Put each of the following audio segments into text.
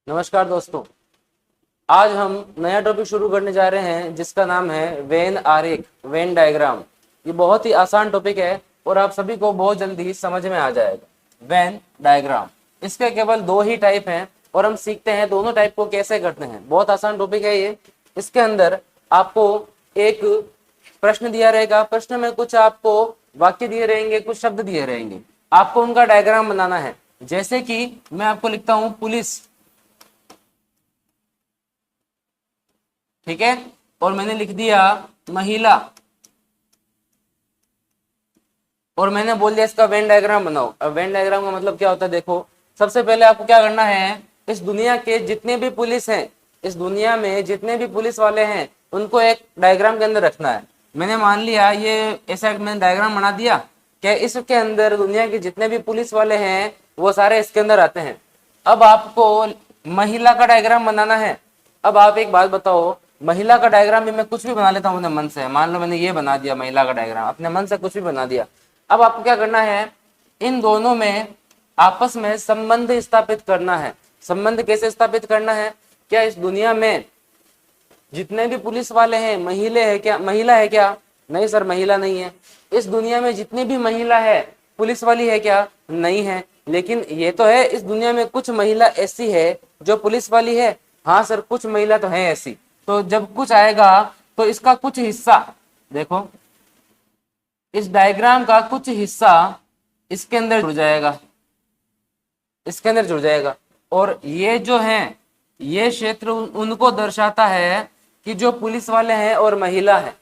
नमस्कार दोस्तों, आज हम नया टॉपिक शुरू करने जा रहे हैं जिसका नाम है वेन आरेख, वेन डायग्राम। ये बहुत ही आसान टॉपिक है और आप सभी को बहुत जल्दी समझ में आ जाएगा। वेन डायग्राम, इसके केवल दो ही टाइप हैं और हम सीखते हैं दोनों टाइप को कैसे करते हैं। बहुत आसान टॉपिक है ये। इसके अंदर आपको एक प्रश्न दिया रहेगा, प्रश्न में कुछ आपको वाक्य दिए रहेंगे, कुछ शब्द दिए रहेंगे, आपको उनका डायग्राम बनाना है। जैसे कि मैं आपको लिखता हूं पुलिस, ठीक है, और मैंने लिख दिया महिला, और मैंने बोल दिया इसका वेन डायग्राम बनाओ। अब वेन डायग्राम का मतलब क्या होता है, देखो सबसे पहले आपको क्या करना है, इस दुनिया के जितने भी पुलिस हैं, इस दुनिया में जितने भी पुलिस वाले हैं उनको एक डायग्राम के अंदर रखना है। मैंने मान लिया ये ऐसा मैंने डायग्राम बना दिया, क्या इसके अंदर दुनिया के जितने भी पुलिस वाले हैं वो सारे इसके अंदर आते हैं। अब आपको महिला का डायग्राम बनाना है। अब आप एक बात बताओ, महिला का डायग्राम भी मैं कुछ भी बना लेता हूँ अपने मन से। मान लो मैंने ये बना दिया महिला का डायग्राम, अपने मन से कुछ भी बना दिया। अब आपको क्या करना है, इन दोनों में आपस में संबंध स्थापित करना है। संबंध कैसे स्थापित करना है, क्या इस दुनिया में जितने भी पुलिस वाले हैं महिला है क्या, महिला है क्या? नहीं सर, महिला नहीं है। इस दुनिया में जितनी भी महिला है पुलिस वाली है क्या? नहीं है। लेकिन ये तो है, इस दुनिया में कुछ महिला ऐसी है जो पुलिस वाली है। हाँ सर, कुछ महिला तो है ऐसी। तो जब कुछ आएगा तो इसका कुछ हिस्सा, देखो इस डायग्राम का कुछ हिस्सा इसके अंदर जुड़ जाएगा, इसके अंदर जुड़ जाएगा। और ये जो है, ये क्षेत्र उनको दर्शाता है कि जो पुलिस वाले हैं और महिला है,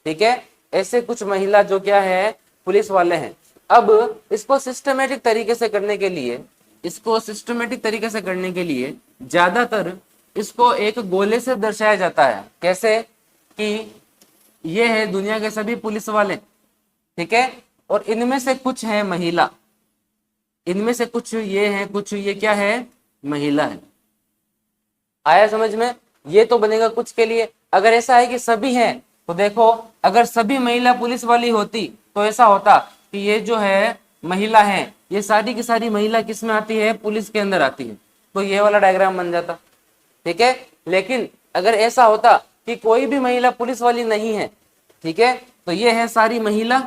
ठीक है। ऐसे कुछ महिला जो क्या है, पुलिस वाले हैं। अब इसको सिस्टमेटिक तरीके से करने के लिए, इसको सिस्टमेटिक तरीके से करने के लिए ज्यादातर इसको एक गोले से दर्शाया जाता है। कैसे कि ये है दुनिया के सभी पुलिस वाले, ठीक है, और इनमें से कुछ है महिला, इनमें से कुछ ये है, कुछ ये क्या है, महिला है। आया समझ में? ये तो बनेगा कुछ के लिए। अगर ऐसा है कि सभी हैं तो देखो, अगर सभी महिला पुलिस वाली होती तो ऐसा होता कि ये जो है महिला है, ये सारी की सारी महिला किस में आती है, पुलिस के अंदर आती है, तो ये वाला डायग्राम बन जाता, ठीक है। लेकिन अगर ऐसा होता कि कोई भी महिला पुलिस वाली नहीं है, ठीक है, तो ये है सारी महिला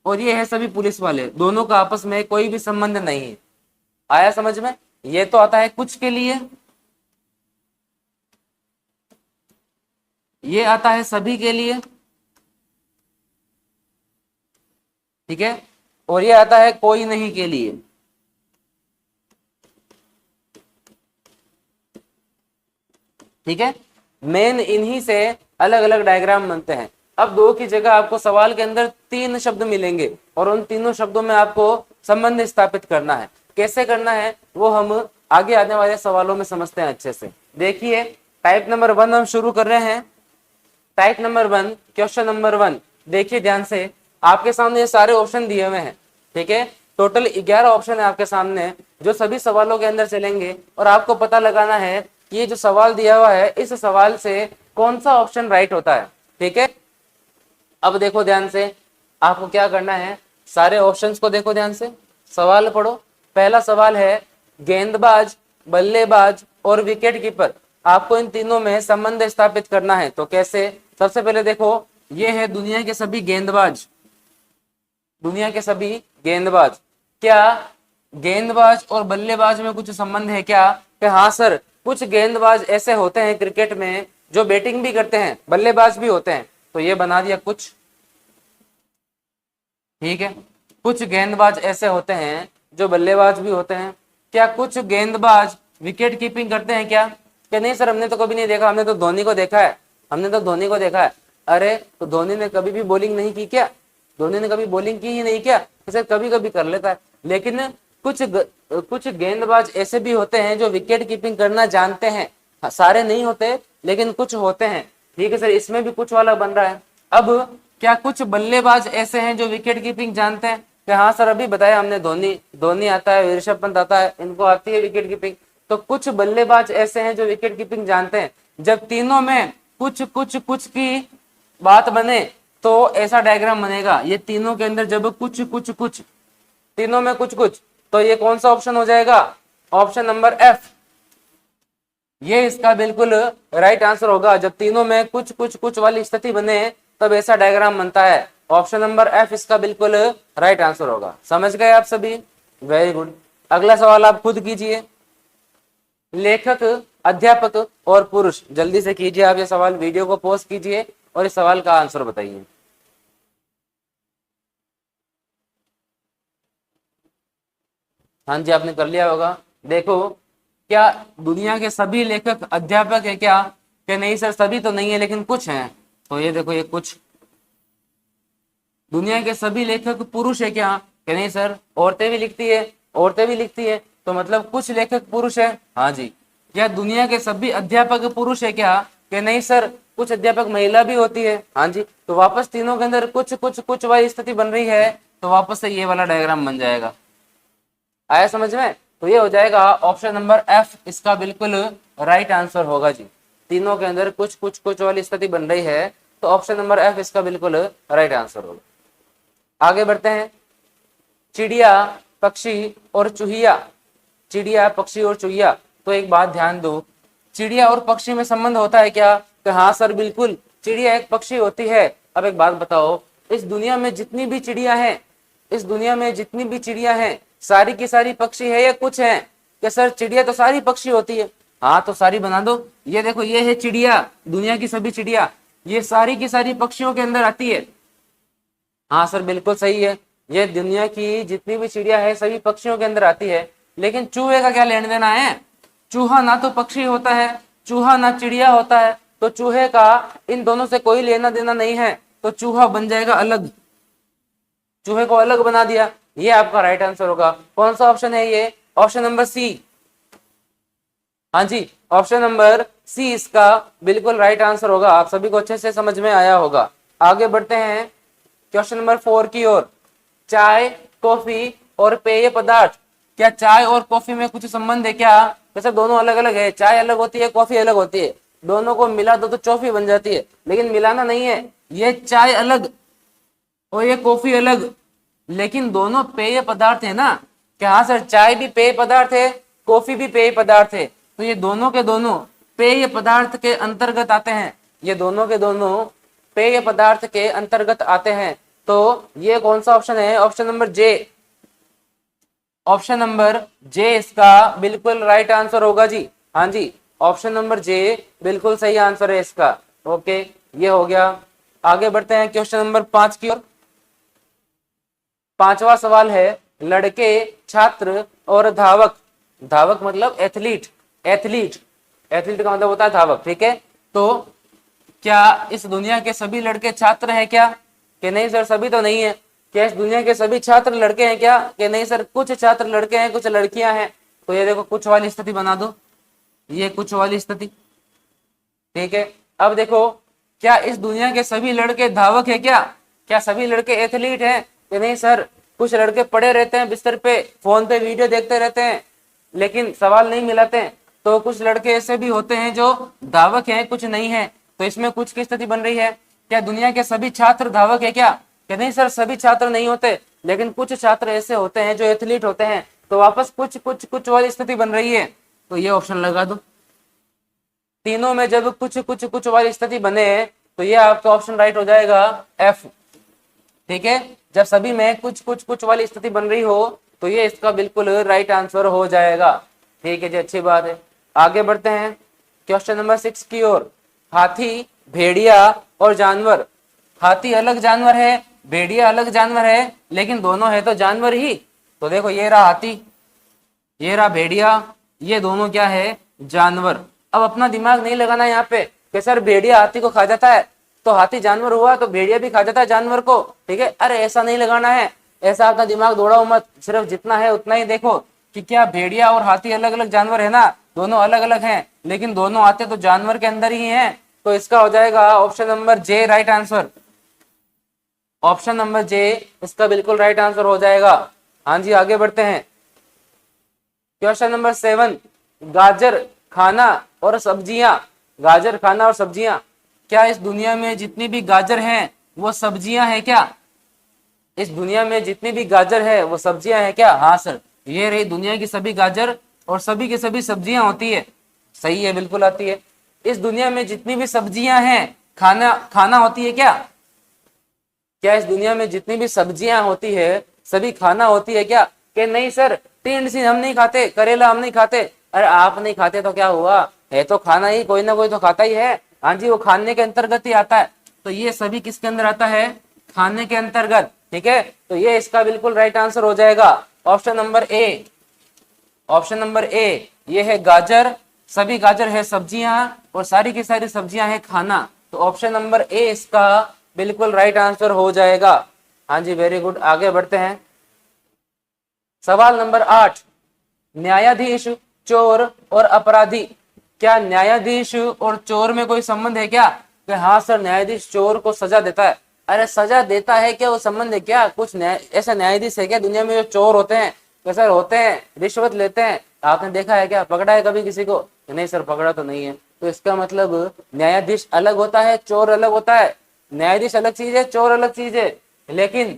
और ये है सभी पुलिस वाले, दोनों का आपस में कोई भी संबंध नहीं है। आया समझ में? ये तो आता है कुछ के लिए, ये आता है सभी के लिए, ठीक है, और ये आता है कोई नहीं के लिए। ठीक है, मेन इन्हीं से अलग अलग डायग्राम बनते हैं। अब दो की जगह आपको सवाल के अंदर तीन शब्द मिलेंगे और उन तीनों शब्दों में आपको संबंध स्थापित करना है। कैसे करना है वो हम आगे आने वाले सवालों में समझते हैं अच्छे से। देखिए, टाइप नंबर 1 हम शुरू कर रहे हैं। टाइप नंबर 1, क्वेश्चन नंबर 1, देखिए ध्यान से। आपके सामने ये सारे ऑप्शन दिए हुए हैं, ठीक है। टोटल 11 ऑप्शन है आपके सामने जो सभी सवालों के अंदर चलेंगे और आपको पता लगाना है कि ये जो सवाल दिया हुआ है इस सवाल से कौन सा ऑप्शन राइट होता है, ठीक है। अब देखो ध्यान से, आपको क्या करना है, सारे ऑप्शंस को देखो ध्यान से, सवाल पढ़ो। पहला सवाल है गेंदबाज, बल्लेबाज और विकेट कीपर, आपको इन तीनों में संबंध स्थापित करना है। तो कैसे? सबसे पहले देखो, ये है दुनिया के सभी गेंदबाज, दुनिया के सभी गेंदबाज। क्या गेंदबाज और बल्लेबाज में कुछ संबंध है क्या? कि हाँ सर, कुछ गेंदबाज ऐसे होते हैं क्रिकेट में जो बैटिंग भी करते हैं, बल्लेबाज भी होते हैं, तो ये बना दिया कुछ, ठीक है। कुछ गेंदबाज ऐसे होते हैं जो बल्लेबाज भी होते हैं। क्या कुछ गेंदबाज विकेट कीपिंग करते हैं क्या? कि नहीं सर, हमने तो कभी नहीं देखा, हमने तो धोनी को देखा है, हमने तो धोनी को देखा है। अरे तो धोनी ने कभी भी बॉलिंग नहीं की क्या? धोनी ने कभी बॉलिंग की ही नहीं क्या? सर कभी कभी कर लेता है। लेकिन कुछ गेंदबाज ऐसे भी होते हैं जो विकेट कीपिंग करना जानते हैं। सारे नहीं होते लेकिन कुछ होते हैं, ठीक है सर, इसमें भी कुछ वाला बन रहा है। अब क्या कुछ बल्लेबाज ऐसे हैं जो विकेट कीपिंग जानते हैं? कि हाँ सर, अभी बताया हमने, धोनी आता है, ऋषभ पंत आता है, इनको आती है विकेट कीपिंग। तो कुछ बल्लेबाज ऐसे हैं जो विकेट कीपिंग जानते हैं। जब तीनों में कुछ कुछ कुछ की बात बने तो ऐसा डायग्राम बनेगा। ये तीनों के अंदर जब कुछ कुछ कुछ, तीनों में कुछ कुछ, तो ये कौन सा ऑप्शन हो जाएगा? ऑप्शन नंबर एफ, ये इसका बिल्कुल राइट आंसर होगा। जब तीनों में कुछ कुछ कुछ वाली स्थिति बने तब ऐसा डायग्राम बनता है। ऑप्शन नंबर एफ इसका बिल्कुल राइट आंसर होगा। समझ गए आप सभी? Very good. अगला सवाल आप खुद कीजिए। लेखक, अध्यापक और पुरुष, जल्दी से कीजिए आप ये सवाल, वीडियो को पॉज कीजिए और इस सवाल का आंसर बताइए। हाँ जी, आपने कर लिया होगा। देखो, क्या दुनिया के सभी लेखक अध्यापक है क्या? कि नहीं सर, सभी तो नहीं है लेकिन कुछ हैं। तो ये देखो, ये कुछ। दुनिया के सभी लेखक पुरुष है क्या? कि नहीं सर, औरतें भी लिखती है, औरतें भी लिखती है, तो मतलब कुछ लेखक पुरुष है। हाँ जी। क्या दुनिया के सभी अध्यापक पुरुष है क्या? कि नहीं सर, कुछ अध्यापक महिला भी होती है। हाँ जी। तो वापस तीनों के अंदर कुछ कुछ कुछ वाली स्थिति बन रही है, तो वापस से ये वाला डायग्राम बन जाएगा। आया समझ में? तो ये हो जाएगा ऑप्शन नंबर एफ इसका बिल्कुल राइट आंसर होगा जी। तीनों के अंदर कुछ कुछ कुछ वाली स्थिति बन रही है, तो ऑप्शन नंबर एफ इसका बिल्कुल राइट आंसर होगा। आगे बढ़ते हैं। चिड़िया, पक्षी और चूहिया। चिड़िया, पक्षी और चूहिया। तो एक बात ध्यान दो, चिड़िया और पक्षी में संबंध होता है क्या? कि हाँ सर बिल्कुल, चिड़िया एक पक्षी होती है। अब एक बात बताओ, इस दुनिया में जितनी भी चिड़िया हैं, इस दुनिया में जितनी भी चिड़िया हैं, सारी की सारी पक्षी है या कुछ है? कि सर चिड़िया तो सारी पक्षी होती है। हाँ, तो सारी बना दो। ये देखो, ये है चिड़िया, दुनिया की सभी चिड़िया, ये सारी की सारी पक्षियों के अंदर आती है। हाँ सर, बिल्कुल सही है, ये दुनिया की जितनी भी चिड़िया है सभी पक्षियों के अंदर आती है। लेकिन चूहे का क्या लेन देना है? चूहा ना तो पक्षी होता है, चूहा ना चिड़िया होता है, तो चूहे का इन दोनों से कोई लेना देना नहीं है, तो चूहा बन जाएगा अलग। चूहे को अलग बना दिया, ये आपका राइट आंसर होगा। कौन सा ऑप्शन है ये? Option number C. हाँ जी, ऑप्शन नंबर सी इसका बिल्कुल राइट आंसर होगा। आप सभी को अच्छे से समझ में आया होगा। आगे बढ़ते हैं क्वेश्चन नंबर 4 की ओर। चाय, कॉफी और पेय पदार्थ, क्या चाय और कॉफी में कुछ संबंध है क्या? वैसे दोनों अलग अलग है, चाय अलग होती है, कॉफी अलग होती है। दोनों को मिला दो तो कॉफी बन जाती है, लेकिन मिलाना नहीं है। ये चाय अलग और ये कॉफी अलग, लेकिन दोनों पेय पदार्थ है ना। क्या हाँ सर, चाय भी पेय पदार्थ है, कॉफी भी पेय पदार्थ है, तो ये दोनों के दोनों पेय पदार्थ के अंतर्गत आते हैं। ये दोनों के दोनों पेय पदार्थ के अंतर्गत आते हैं। तो ये कौन सा ऑप्शन है? ऑप्शन नंबर जे। ऑप्शन नंबर जे इसका बिल्कुल राइट आंसर होगा जी। हाँ जी, ऑप्शन नंबर जे बिल्कुल सही आंसर है इसका। ओके, ये हो गया। आगे बढ़ते हैं क्वेश्चन नंबर 5 की ओर। पांचवा सवाल है, लड़के, छात्र और धावक। धावक मतलब एथलीट, एथलीट, एथलीट का मतलब होता है धावक। ठीक है, तो क्या इस दुनिया के सभी लड़के छात्र हैं क्या? कि नहीं सर, सभी तो नहीं है। क्या इस दुनिया के सभी छात्र लड़के हैं क्या? कि नहीं सर, कुछ छात्र लड़के हैं, कुछ लड़कियां हैं। तो ये देखो, कुछ वाली स्थिति बना दो, ये कुछ वाली स्थिति। ठीक है, अब देखो, क्या इस दुनिया के सभी लड़के धावक है क्या? क्या सभी लड़के एथलीट हैं? कि नहीं सर, कुछ लड़के पड़े रहते हैं बिस्तर पे, फोन पे वीडियो देखते रहते हैं, लेकिन सवाल नहीं मिलाते हैं। तो कुछ लड़के ऐसे भी होते हैं जो धावक हैं, कुछ नहीं है। तो इसमें कुछ की स्थिति बन रही है। क्या दुनिया के सभी छात्र धावक है क्या? कि नहीं सर, सभी छात्र नहीं होते, लेकिन कुछ छात्र ऐसे होते हैं जो एथलीट होते हैं। तो वापस कुछ कुछ कुछ वाली स्थिति बन रही है, तो ये ऑप्शन लगा दो। तीनों में जब कुछ कुछ कुछ वाली स्थिति बने, तो ये आपका ऑप्शन राइट हो जाएगा, एफ। ठीक है, जब सभी में कुछ कुछ कुछ वाली स्थिति बन रही हो, तो ये इसका बिल्कुल राइट आंसर हो जाएगा। ठीक है जी, अच्छी बात है। आगे बढ़ते हैं क्वेश्चन नंबर 6 की ओर। हाथी, भेड़िया और जानवर। हाथी अलग जानवर है, भेड़िया अलग जानवर है, लेकिन दोनों है तो जानवर ही। तो देखो, ये रहा हाथी, ये रहा भेड़िया, ये दोनों क्या है? जानवर। अब अपना दिमाग नहीं लगाना यहाँ पे कि सर भेड़िया हाथी को खा जाता है तो हाथी जानवर हुआ, तो भेड़िया भी खा जाता है जानवर को। ठीक है, अरे ऐसा नहीं लगाना है, ऐसा अपना दिमाग दौड़ाओ मत। सिर्फ जितना है उतना ही देखो कि क्या भेड़िया और हाथी अलग अलग जानवर है ना? दोनों अलग अलग हैं, लेकिन दोनों आते तो जानवर के अंदर ही हैं। तो इसका हो जाएगा ऑप्शन नंबर जे राइट आंसर। ऑप्शन नंबर जे इसका बिल्कुल राइट आंसर हो जाएगा। हाँ जी, आगे बढ़ते हैं क्वेश्चन नंबर 7। गाजर, खाना और सब्जियां। गाजर, खाना और सब्जियां, क्या इस दुनिया में जितनी भी गाजर हैं वो सब्जियां हैं क्या? इस दुनिया में जितनी भी गाजर है वो सब्जियां हैं क्या? हाँ सर, ये रही दुनिया की सभी गाजर और सभी की सभी सब्जियां होती है। सही है, बिल्कुल आती है। इस दुनिया में जितनी भी सब्जियां हैं, खाना खाना होती है क्या? क्या इस दुनिया में जितनी भी सब्जियां होती है सभी खाना होती है क्या? कि नहीं सर, टिंड सी हम नहीं खाते, करेला हम नहीं खाते। अरे आप नहीं खाते तो क्या हुआ, है तो खाना ही, कोई ना कोई तो खाता ही है। हाँ जी, वो खाने के अंतर्गत ही आता है। तो ये सभी किसके अंदर आता है? खाने के अंतर्गत। ठीक है, तो ये इसका बिल्कुल राइट आंसर हो जाएगा option number A. Option number A ये है गाजर, सभी गाजर है सब्जियां और सारी की सारी सब्जियां है खाना। तो ऑप्शन नंबर ए इसका बिल्कुल राइट आंसर हो जाएगा। हाँ जी, वेरी गुड। आगे बढ़ते हैं। सवाल नंबर 8, न्यायाधीश, चोर और अपराधी, क्या न्यायाधीश और चोर में कोई संबंध है क्या? कि हाँ सर, न्यायाधीश चोर को सजा देता है। अरे सजा देता है क्या, वो संबंध है क्या? कुछ ऐसा न्यायाधीश है क्या दुनिया में जो चोर होते हैं? तो सर होते हैं, रिश्वत लेते हैं। आपने देखा है क्या, पकड़ा है कभी किसी को? नहीं सर, पकड़ा तो नहीं है। तो इसका मतलब न्यायाधीश अलग होता है, चोर अलग होता है। न्यायाधीश अलग चीज है, चोर अलग चीज है। लेकिन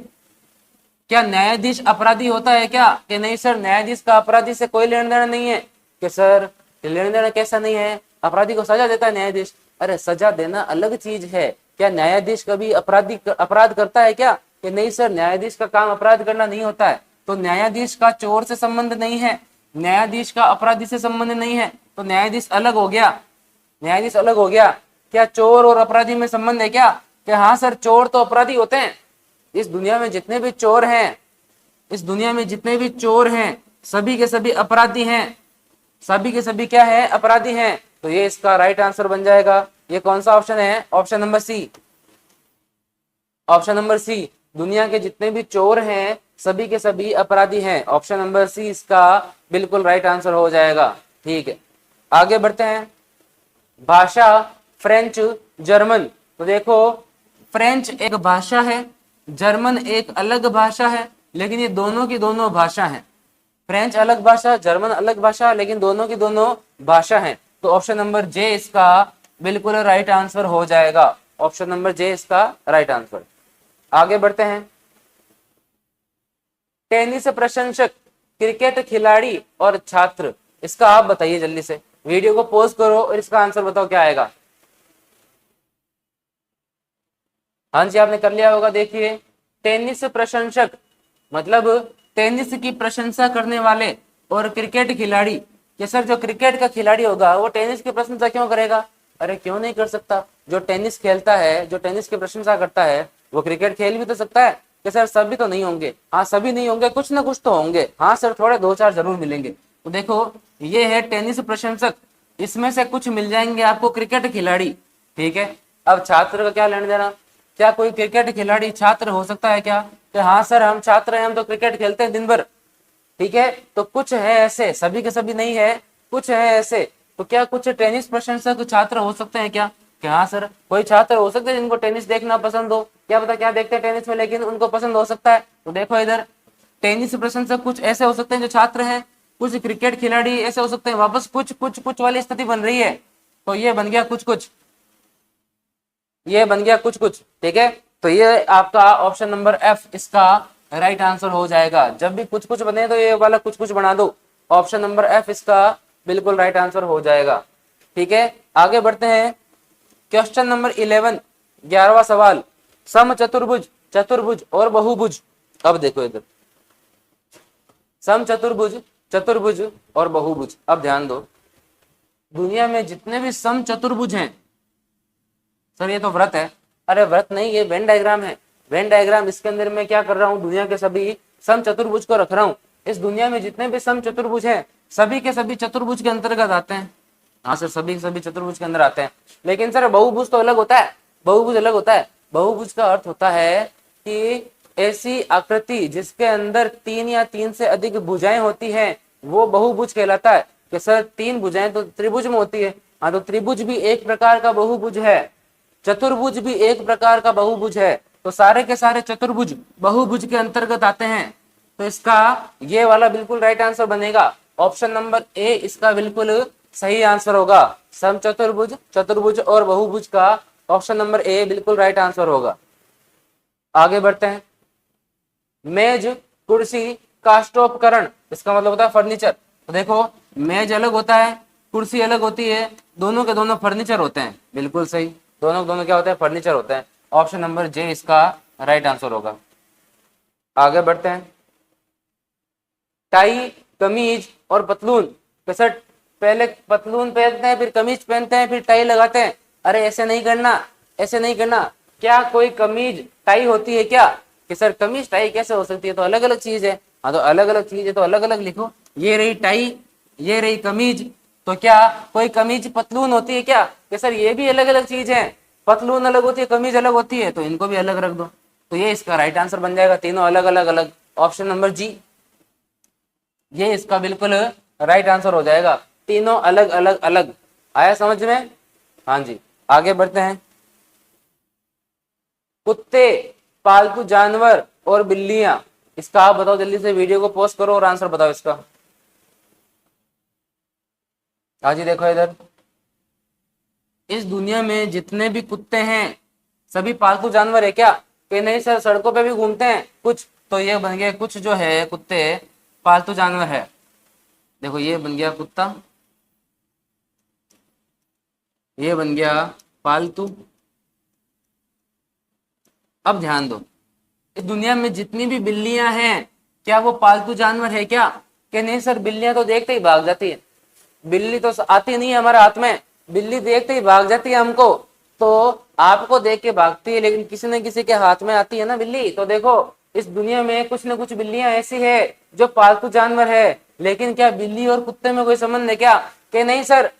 क्या न्यायाधीश अपराधी होता है क्या? कि नहीं सर, न्यायाधीश का अपराधी से कोई लेना देना नहीं है। कि सर लेना देना कैसा नहीं है, अपराधी को सजा देता है न्यायाधीश। अरे सजा देना अलग चीज है। क्या न्यायाधीश कभी अपराध करता है क्या? कि नहीं सर, न्यायाधीश का काम अपराध करना नहीं होता है। तो न्यायाधीश का चोर से संबंध नहीं है, न्यायाधीश का अपराधी से संबंध नहीं है। तो न्यायाधीश अलग हो गया, न्यायाधीश अलग हो गया। क्या चोर और अपराधी में संबंध है क्या? कि हाँ सर, चोर तो अपराधी होते हैं। इस दुनिया में जितने भी चोर हैं, इस दुनिया में जितने भी चोर हैं सभी के सभी अपराधी हैं, सभी के सभी क्या है? अपराधी हैं। तो ये इसका राइट आंसर बन जाएगा। ये कौन सा ऑप्शन है? Option number C. Option number C, दुनिया के जितने भी चोर हैं सभी के सभी अपराधी हैं। ऑप्शन नंबर सी इसका बिल्कुल राइट आंसर हो जाएगा। ठीक है, आगे बढ़ते हैं। भाषा, फ्रेंच, जर्मन। तो देखो, फ्रेंच एक भाषा है, जर्मन एक अलग भाषा है, लेकिन ये दोनों की दोनों भाषा है। फ्रेंच अलग भाषा, जर्मन अलग भाषा, लेकिन दोनों की दोनों भाषा है। तो ऑप्शन नंबर जे इसका बिल्कुल राइट आंसर हो जाएगा। ऑप्शन नंबर जे इसका राइट आंसर। आगे बढ़ते हैं। टेनिस प्रशंसक, क्रिकेट खिलाड़ी और छात्र, इसका आप बताइए जल्दी से। वीडियो को पॉज करो और इसका आंसर बताओ क्या आएगा। हाँ जी, आपने कर लिया होगा। देखिए, टेनिस प्रशंसक मतलब टेनिस की प्रशंसा करने वाले, और क्रिकेट खिलाड़ी, कि सर जो क्रिकेट का खिलाड़ी होगा वो टेनिस की प्रशंसा क्यों करेगा? अरे क्यों नहीं कर सकता? जो टेनिस खेलता है, जो टेनिस की प्रशंसा करता है, वो क्रिकेट खेल भी तो सकता है। कि सर सभी तो नहीं होंगे। हाँ, सभी नहीं होंगे, कुछ ना कुछ तो होंगे। हाँ सर, थोड़े दो चार जरूर मिलेंगे। तो देखो, ये है टेनिस प्रशंसक, इसमें से कुछ मिल जाएंगे आपको क्रिकेट खिलाड़ी। ठीक है, अब छात्र का क्या लेना देना? क्या कोई क्रिकेट खिलाड़ी छात्र हो सकता है क्या? कि हाँ सर, हम छात्र हैं, हम तो क्रिकेट खेलते हैं दिन भर। ठीक है, तो कुछ है ऐसे, सभी के सभी नहीं है, कुछ है ऐसे। तो क्या कुछ टेनिस प्रशंसक छात्र हो सकते हैं क्या? कि हाँ सर, कोई छात्र हो सकते हैं जिनको टेनिस देखना पसंद हो, क्या पता क्या देखते हैं टेनिस में, लेकिन उनको पसंद हो सकता है। तो देखो इधर, टेनिस प्रशंसक कुछ ऐसे हो सकते हैं जो छात्र हैं, कुछ क्रिकेट खिलाड़ी ऐसे हो सकते हैं, वापस कुछ कुछ कुछ वाली स्थिति बन रही है। तो ये बन गया कुछ कुछ, ये बन गया कुछ कुछ। ठीक है, तो ये आपका ऑप्शन नंबर एफ इसका राइट आंसर हो जाएगा। जब भी कुछ कुछ बने तो ये वाला कुछ कुछ बना दो। ऑप्शन नंबर एफ इसका बिल्कुल राइट आंसर हो जाएगा। ठीक है, आगे बढ़ते हैं। क्वेश्चन नंबर 11, 11वां सवाल। सम चतुर्भुज, चतुर्भुज और बहुभुज। अब देखो इधर, सम चतुर्भुज, चतुर्भुज और बहुभुज। अब ध्यान दो, दुनिया में जितने भी सम चतुर्भुज हैं, सर ये तो व्रत है। अरे व्रत नहीं, ये वेन डायग्राम है। वेन डायग्राम, इसके अंदर मैं क्या कर रहा हूँ, दुनिया के सभी सम चतुर्भुज को रख रहा हूँ। इस दुनिया में जितने भी सम चतुर्भुज हैं सभी के सभी चतुर्भुज के अंतर्गत आते हैं। हाँ सर, सभी के सभी चतुर्भुज के अंदर आते हैं। लेकिन सर बहुभुज तो अलग होता है, बहुभुज अलग होता है। बहुभुज का अर्थ होता है कि ऐसी आकृति जिसके अंदर 3 या 3 से अधिक भुजाएं होती हैं, वो बहुभुज कहलाता है। कि सर 3 भुजाएं तो त्रिभुज में होती है। हाँ, तो त्रिभुज भी एक प्रकार का बहुभुज है, चतुर्भुज भी एक प्रकार का बहुभुज है। तो सारे के सारे चतुर्भुज बहुभुज के अंतर्गत आते हैं। तो इसका ये वाला बिल्कुल राइट आंसर बनेगा। ऑप्शन नंबर ए इसका बिल्कुल सही आंसर होगा। सम चतुर्भुज, चतुर्भुज और बहुभुज का ऑप्शन नंबर ए बिल्कुल राइट आंसर होगा। आगे बढ़ते हैं। मेज, कुर्सी, काष्ठोपकरण, इसका मतलब होता है फर्नीचर। तो देखो, मेज अलग होता है, कुर्सी अलग होती है, दोनों के दोनों फर्नीचर होते हैं। बिल्कुल सही, दोनों के दोनों क्या होते हैं, फर्नीचर होते हैं। ऑप्शन नंबर जे इसका राइट आंसर होगा। आगे बढ़ते हैं। टाई, कमीज और पतलून, कैसा पहले पतलून पहनते हैं फिर कमीज पहनते हैं फिर टाई लगाते हैं। अरे ऐसे नहीं करना, ऐसे नहीं करना। क्या कोई कमीज टाई होती है क्या? कि सर कमीज टाई कैसे हो सकती है, तो अलग अलग चीज है। हाँ तो अलग अलग चीज है तो अलग अलग लिखो। ये रही टाई, ये रही कमीज, तो क्या कोई कमीज पतलून होती है क्या? कि सर ये भी अलग अलग चीज है, पतलून अलग होती है कमीज अलग होती है, तो इनको भी अलग रख दो। तो ये इसका राइट आंसर बन जाएगा, तीनों अलग अलग अलग। ऑप्शन नंबर जी, ये इसका बिल्कुल राइट आंसर हो जाएगा, तीनों अलग अलग अलग। आया समझ में? हाँ जी। आगे बढ़ते हैं। कुत्ते, पालतू जानवर और बिल्लियां, इसका आप बताओ जल्दी से, वीडियो को पॉज करो और आंसर बताओ इसका। हाँ जी देखो इधर, इस दुनिया में जितने भी कुत्ते हैं सभी पालतू जानवर है क्या? कि नहीं सर सड़कों पे भी घूमते हैं कुछ, तो ये बन गया कुछ जो है कुत्ते पालतू जानवर है। देखो ये बन गया कुत्ता, ये बन गया पालतू। अब ध्यान दो, इस दुनिया में जितनी भी बिल्लियां हैं क्या वो पालतू जानवर है क्या? कि नहीं सर बिल्लियां तो देखते ही भाग जाती है, बिल्ली तो आती नहीं है हमारे हाथ में, बिल्ली देखते ही भाग जाती है हमको। तो आपको देख के भागती है लेकिन किसी न किसी के हाथ में आती है ना बिल्ली। तो देखो इस दुनिया में कुछ न कुछ बिल्लियां ऐसी है जो पालतू जानवर है, लेकिन क्या बिल्ली और कुत्ते में कोई संबंध है क्या? कि नहीं सर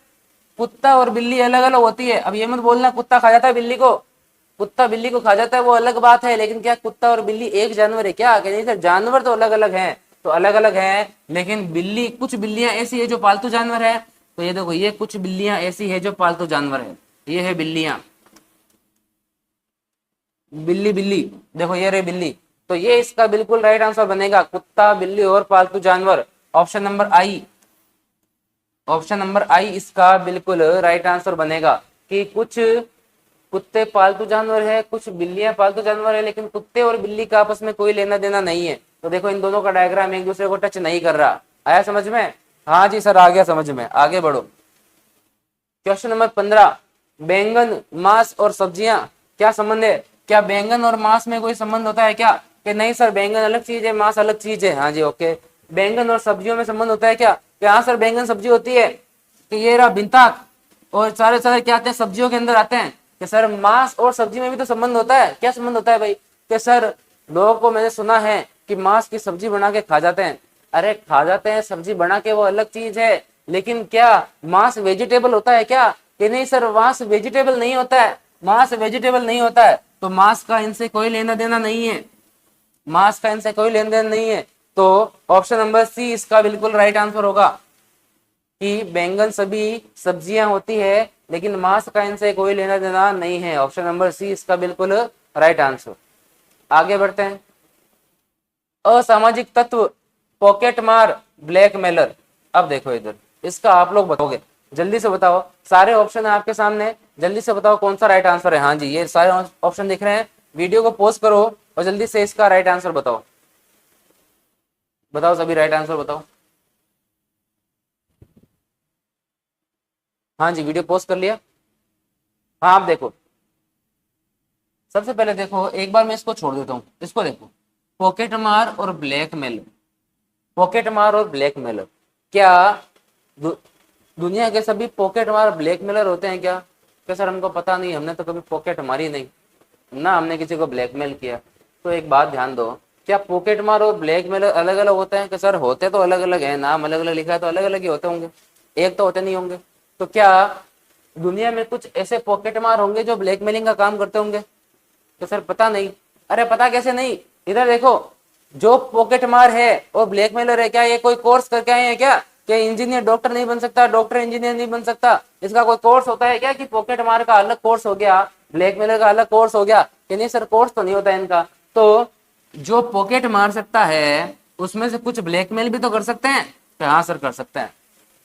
कुत्ता और बिल्ली अलग अलग होती है। अब ये मत बोलना कुत्ता खा जाता है बिल्ली को, कुत्ता बिल्ली को खा जाता है वो अलग बात है, लेकिन क्या कुत्ता और बिल्ली एक जानवर है क्या? कि नहीं सर जानवर तो अलग अलग हैं, तो अलग अलग है, लेकिन बिल्ली कुछ बिल्लियां ऐसी है जो पालतू जानवर है। तो ये देखो ये कुछ बिल्लियां ऐसी है जो पालतू जानवर है, ये है बिल्लियां, बिल्ली बिल्ली, देखो ये रही बिल्ली। तो ये इसका बिल्कुल राइट आंसर बनेगा, कुत्ता बिल्ली और पालतू जानवर। ऑप्शन नंबर आई, ऑप्शन नंबर आई इसका बिल्कुल राइट आंसर बनेगा कि कुछ कुत्ते पालतू जानवर है, कुछ बिल्लियां पालतू जानवर है, लेकिन कुत्ते और बिल्ली का आपस में कोई लेना देना नहीं है। तो देखो इन दोनों का डायग्राम एक दूसरे को टच नहीं कर रहा। आया समझ में? हाँ जी सर आ गया समझ में। आगे बढ़ो। क्वेश्चन नंबर 15, बैंगन, मांस और सब्जियां क्या संबंध है? क्या बैंगन और मांस में कोई संबंध होता है क्या? कि नहीं सर बैंगन अलग चीज है मांस अलग चीज है। हाँ जी ओके। बैंगन और सब्जियों में संबंध होता है क्या? कि हाँ सर बैंगन सब्जी होती है। कि ये रहा बिनताक, और सारे सारे क्या आते हैं सब्जियों के अंदर आते हैं। कि सर मांस और सब्जी में भी तो संबंध होता है। क्या संबंध होता है भाई? कि सर लोगों को मैंने सुना है कि मांस की सब्जी बना के खा जाते हैं। अरे खा जाते हैं सब्जी बना के वो अलग चीज है, लेकिन क्या मांस वेजिटेबल होता है क्या? कि नहीं सर मांस वेजिटेबल नहीं होता है, मांस वेजिटेबल नहीं होता है, तो मांस का इनसे कोई लेना देना नहीं है, मांस का इनसे कोई लेन देन नहीं है। तो ऑप्शन नंबर सी इसका बिल्कुल राइट आंसर होगा कि बैंगन सभी सब्जियां होती है लेकिन मांस का इनसे कोई लेना देना नहीं है। ऑप्शन नंबर सी इसका बिल्कुल राइट आंसर। आगे बढ़ते हैं। असामाजिक तत्व, पॉकेट मार, ब्लैकमेलर। अब देखो इधर इसका आप लोग बताओगे, जल्दी से बताओ, सारे ऑप्शन है आपके सामने, जल्दी से बताओ कौन सा राइट आंसर है। हाँ जी ये सारे ऑप्शन दिख रहे हैं, वीडियो को पॉज करो और जल्दी से इसका राइट आंसर बताओ। बताओ सभी राइट आंसर बताओ। हाँ जी वीडियो पॉज कर लिया। हाँ आप देखो, सबसे पहले देखो एक बार मैं इसको छोड़ देता हूँ, इसको देखो पॉकेट मार और ब्लैकमेल, पॉकेट मार और ब्लैकमेलर। क्या दु, दुनिया के सभी पॉकेट मार ब्लैकमेलर होते हैं क्या? क्या सर हमको पता नहीं, हमने तो कभी पॉकेट मारी नहीं ना, हमने किसी को ब्लैकमेल किया। तो एक बात ध्यान दो, क्या पॉकेट मार और ब्लैकमेलर अलग अलग होते हैं? कि सर होते तो अलग अलग है, नाम अलग अलग लिखा है तो अलग अलग ही होते होंगे, एक तो होते नहीं होंगे। तो क्या दुनिया में कुछ ऐसे पॉकेट मार होंगे जो ब्लैकमेलिंग का काम करते होंगे? तो सर पता नहीं। अरे पता कैसे नहीं, इधर देखो, जो पॉकेट मार है और ब्लैकमेलर है क्या ये कोई कोर्स करके आए हैं क्या? क्या इंजीनियर डॉक्टर नहीं बन सकता, डॉक्टर इंजीनियर नहीं बन सकता? इसका कोई कोर्स होता है क्या कि पॉकेट मार का अलग कोर्स हो गया, ब्लैकमेलर का अलग कोर्स हो गया? कि नहीं सर कोर्स तो नहीं होता है इनका। तो जो पॉकेट मार सकता है उसमें से कुछ ब्लैकमेल भी तो कर सकते हैं। तो हाँ सर कर सकते हैं,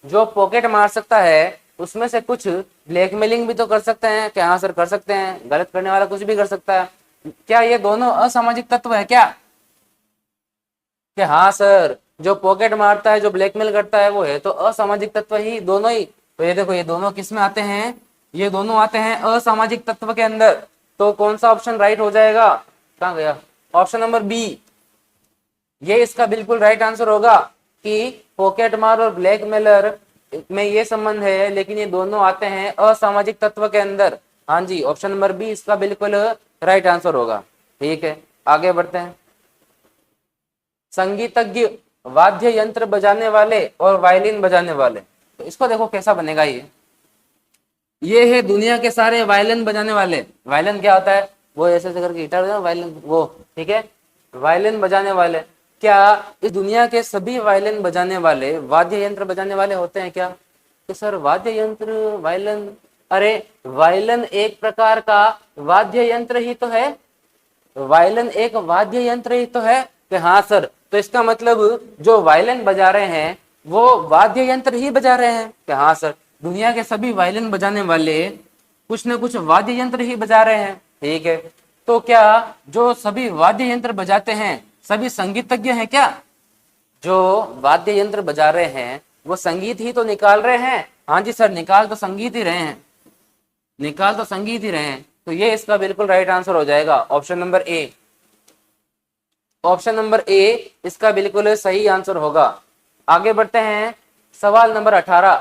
जो पॉकेट मार सकता है उसमें से कुछ ब्लैकमेलिंग भी तो कर सकते हैं। क्या हाँ सर कर सकते हैं, गलत करने वाला कुछ भी कर सकता है। क्या ये दोनों असामाजिक तत्व है क्या? कि हाँ सर जो पॉकेट मारता है जो ब्लैकमेल करता है वो है तो असामाजिक तत्व ही दोनों ही। तो ये देखो, ये दोनों किस में आते हैं, ये दोनों आते हैं असामाजिक तत्व के अंदर। तो कौन सा ऑप्शन राइट हो जाएगा, कहाँ गया, ऑप्शन नंबर बी, ये इसका बिल्कुल राइट आंसर होगा कि पॉकेटमार और ब्लैकमेलर में ये संबंध है, लेकिन ये दोनों आते हैं असामाजिक तत्व के अंदर। हाँ जी, ऑप्शन नंबर बी इसका बिल्कुल राइट आंसर होगा। ठीक है, आगे बढ़ते हैं। संगीतज्ञ, वाद्य यंत्र बजाने वाले और वायलिन बजाने वाले, तो इसको देखो कैसा बनेगा। ये है दुनिया के सारे वायलिन बजाने वाले। वायलिन क्या होता है, वो ऐसे ऐसे करके गिटार वायलिन, वो ठीक है, वायलिन बजाने वाले। क्या इस दुनिया के सभी वायलिन बजाने वाले वाद्य यंत्र बजाने वाले होते हैं क्या? तो सर वाद्य यंत्र, वायलिन, अरे वायलिन एक प्रकार का वाद्य यंत्र ही तो है, वायलिन एक वाद्य यंत्र ही तो है। कि हाँ सर, तो इसका मतलब जो वायलिन बजा रहे हैं वो वाद्य यंत्र ही बजा रहे हैं। कि हाँ सर, दुनिया के सभी वायलिन बजाने वाले कुछ न कुछ वाद्य यंत्र ही बजा रहे हैं। ठीक है, तो क्या जो सभी वाद्य यंत्र बजाते हैं सभी संगीतज्ञ हैं क्या? जो वाद्य यंत्र बजा रहे हैं वो संगीत ही तो निकाल रहे हैं। हाँ जी सर, निकाल तो संगीत ही रहे हैं, निकाल तो संगीत ही रहे हैं। तो ये इसका बिल्कुल राइट आंसर हो जाएगा, option number A. Option number A इसका बिल्कुल सही आंसर होगा। आगे बढ़ते हैं, सवाल नंबर 18,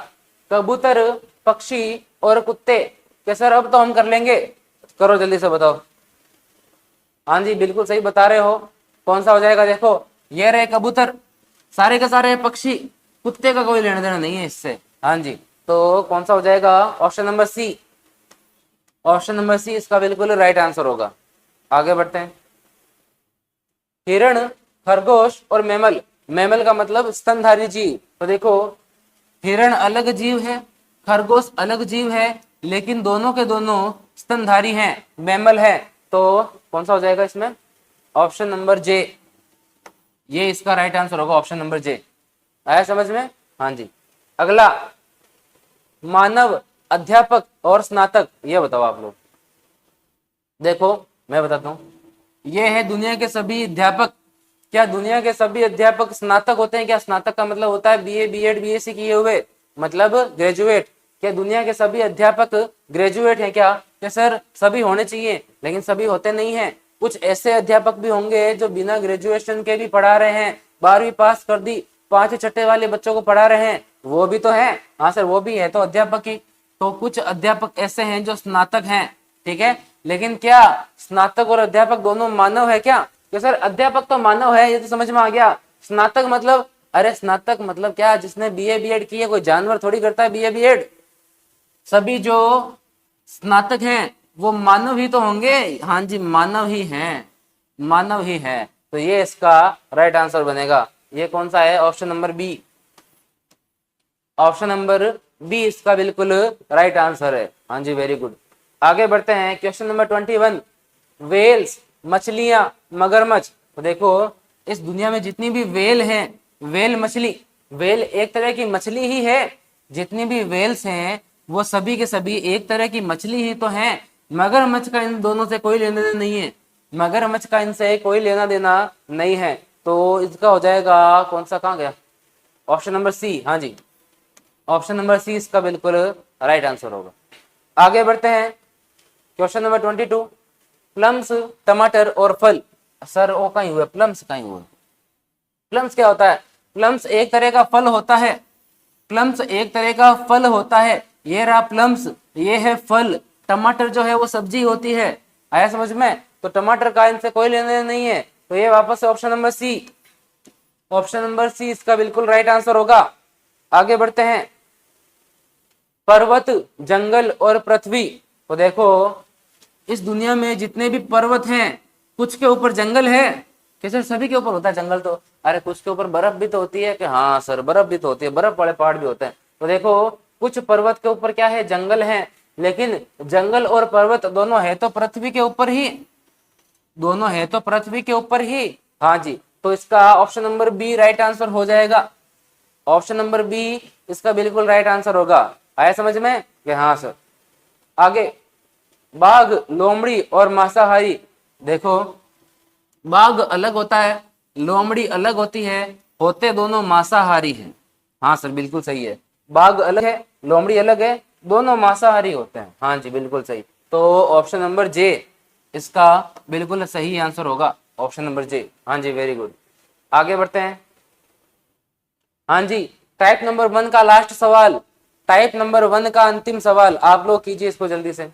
कबूतर, पक्षी और कुत्ते। क्या सर अब तो हम कर लेंगे, करो जल्दी से बताओ। हाँ जी बिल्कुल सही बता रहे हो, कौन सा हो जाएगा? देखो ये रहे कबूतर, सारे के सारे पक्षी, कुत्ते का कोई लेना देना नहीं है इससे। हाँ जी, तो कौन सा हो जाएगा? Option number C. Option number C इसका बिल्कुल राइट आंसर होगा। आगे बढ़ते हैं, हिरण, खरगोश और मैमल। मैमल का मतलब स्तनधारी जीव। तो देखो हिरण अलग जीव है, खरगोश अलग जीव है, लेकिन दोनों के दोनों स्तनधारी हैं, मैमल है। तो कौन सा हो जाएगा इसमें? ऑप्शन नंबर जे, ये इसका राइट आंसर होगा, ऑप्शन नंबर जे। आया समझ में? हाँ जी। अगला, मानव, अध्यापक और स्नातक, ये बताओ आप लोग। देखो मैं बताता हूँ, ये है दुनिया के सभी अध्यापक। क्या दुनिया के सभी अध्यापक स्नातक होते हैं क्या? स्नातक का मतलब होता है बीए, बीएड, बीएससी किए हुए, मतलब ग्रेजुएट। क्या दुनिया के सभी अध्यापक ग्रेजुएट हैं क्या? क्या सर सभी होने चाहिए, लेकिन सभी होते नहीं हैं। कुछ ऐसे अध्यापक भी होंगे जो बिना ग्रेजुएशन के भी पढ़ा रहे हैं, 12वीं पास कर दी, 5 छठे वाले बच्चों को पढ़ा रहे हैं, वो भी तो है। हाँ सर वो भी है, तो अध्यापक ही। तो कुछ अध्यापक ऐसे हैं जो स्नातक हैं, ठीक है। लेकिन क्या स्नातक और अध्यापक दोनों मानव है क्या? कि सर अध्यापक तो मानव है, ये तो समझ में आ गया। स्नातक मतलब, अरे स्नातक मतलब क्या? जिसने बीए बीएड की है, कोई जानवर थोड़ी करता है बीए बीएड। सभी जो स्नातक हैं वो मानव ही तो होंगे। हाँ जी मानव ही हैं, मानव ही है। तो ये इसका राइट आंसर बनेगा। ये कौन सा है? Option number B. Option number B इसका बिल्कुल राइट आंसर है। हाँ जी वेरी गुड। आगे बढ़ते हैं, क्वेश्चन नंबर 21, वेल्स, मछलियां, मगरमच्छ। तो देखो इस दुनिया में जितनी भी वेल हैं, वेल मछली, वेल एक तरह की मछली ही है। जितनी भी वेल्स हैं वो सभी के सभी एक तरह की मछली ही तो हैं। मगरमच्छ का इन दोनों से कोई लेना देना नहीं है, मगरमच्छ का इनसे कोई लेना देना नहीं है। तो इसका हो जाएगा कौन सा, कहाँ गया? Option number C. हाँ जी, ऑप्शन नंबर सी इसका बिल्कुल राइट आंसर होगा। आगे बढ़ते हैं, क्वेश्चन नंबर 22, प्लम्स, टमाटर और फल। सर वो कहीं हुए, प्लम्स कहीं हुए? प्लम्स क्या होता है? प्लम्स एक तरह का फल होता है, प्लम्स एक तरह का फल होता है। ये रहा प्लम्स, ये है फल। टमाटर जो है वो सब्जी होती है। आया समझ में? तो टमाटर का इनसे कोई लेना देना नहीं है। तो ये वापस से option number C, option number C इसका बिल्कुल राइट आंसर होगा। आगे बढ़ते हैं, पर्वत, जंगल और पृथ्वी। तो देखो इस दुनिया में जितने भी पर्वत हैं, कुछ के ऊपर जंगल है। कैसे? सभी के ऊपर होता है जंगल तो। अरे कुछ के ऊपर बर्फ भी तो होती है। कि हाँ सर बर्फ भी तो होती है, बर्फ वाले पहाड़ भी होते हैं। तो देखो कुछ पर्वत के ऊपर क्या है? जंगल है। लेकिन जंगल और पर्वत दोनों है तो पृथ्वी के ऊपर ही, दोनों है तो पृथ्वी के ऊपर ही। हाँ जी, तो इसका option number B right answer हो जाएगा। ऑप्शन नंबर बी इसका बिल्कुल राइट आंसर होगा। आया समझ में? कि हाँ सर। आगे, बाघ, लोमड़ी और मांसाहारी। देखो बाघ अलग होता है, लोमड़ी अलग होती है, होते दोनों मांसाहारी हैं। हाँ सर बिल्कुल सही है। बाघ अलग है, लोमड़ी अलग है, दोनों मांसाहारी होते हैं। हाँ जी बिल्कुल सही। तो ऑप्शन नंबर जे इसका बिल्कुल सही आंसर होगा, ऑप्शन नंबर जे। हाँ जी वेरी गुड। आगे बढ़ते हैं। हाँ जी, टाइप नंबर 1 का लास्ट सवाल, टाइप नंबर 1 का अंतिम सवाल, आप लोग कीजिए इसको जल्दी से।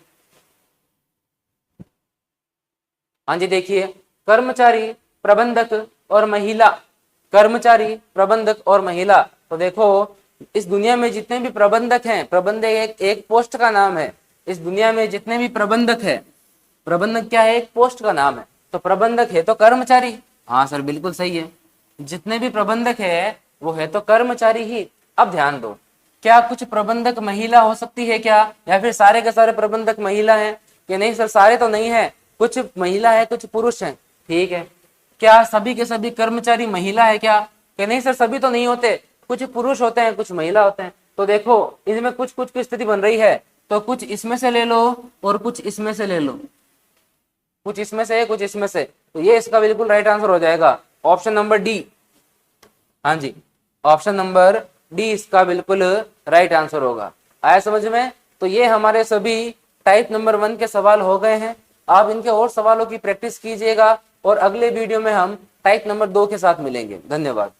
हाँ जी देखिए, कर्मचारी, प्रबंधक और महिला, कर्मचारी, प्रबंधक और महिला। तो देखो इस दुनिया में जितने भी प्रबंधक हैं, प्रबंधक एक पोस्ट का नाम है। इस दुनिया में जितने भी प्रबंधक है, प्रबंधक क्या है, एक पोस्ट का नाम है। तो प्रबंधक है तो कर्मचारी। हाँ सर बिल्कुल सही है, जितने भी प्रबंधक है वो है तो कर्मचारी ही। अब ध्यान दो, क्या कुछ प्रबंधक महिला हो सकती है क्या, या फिर सारे के सारे प्रबंधक महिला हैं? कि नहीं सर, सारे तो नहीं है, कुछ महिला है कुछ पुरुष हैं। ठीक है, क्या सभी के सभी कर्मचारी महिला है क्या? कि नहीं सर, सभी तो नहीं होते, कुछ पुरुष होते हैं कुछ महिला होते हैं। तो देखो इनमें कुछ कुछ की स्थिति बन रही है, तो कुछ इसमें से ले लो और कुछ इसमें से ले लो, कुछ इसमें से कुछ इसमें से। तो ये इसका बिल्कुल राइट आंसर हो जाएगा, ऑप्शन नंबर डी। हाँ जी, ऑप्शन नंबर डी इसका बिल्कुल राइट आंसर होगा। आया समझ में? तो ये हमारे सभी टाइप नंबर 1 के सवाल हो गए हैं। आप इनके और सवालों की प्रैक्टिस कीजिएगा और अगले वीडियो में हम टाइप नंबर 2 के साथ मिलेंगे। धन्यवाद।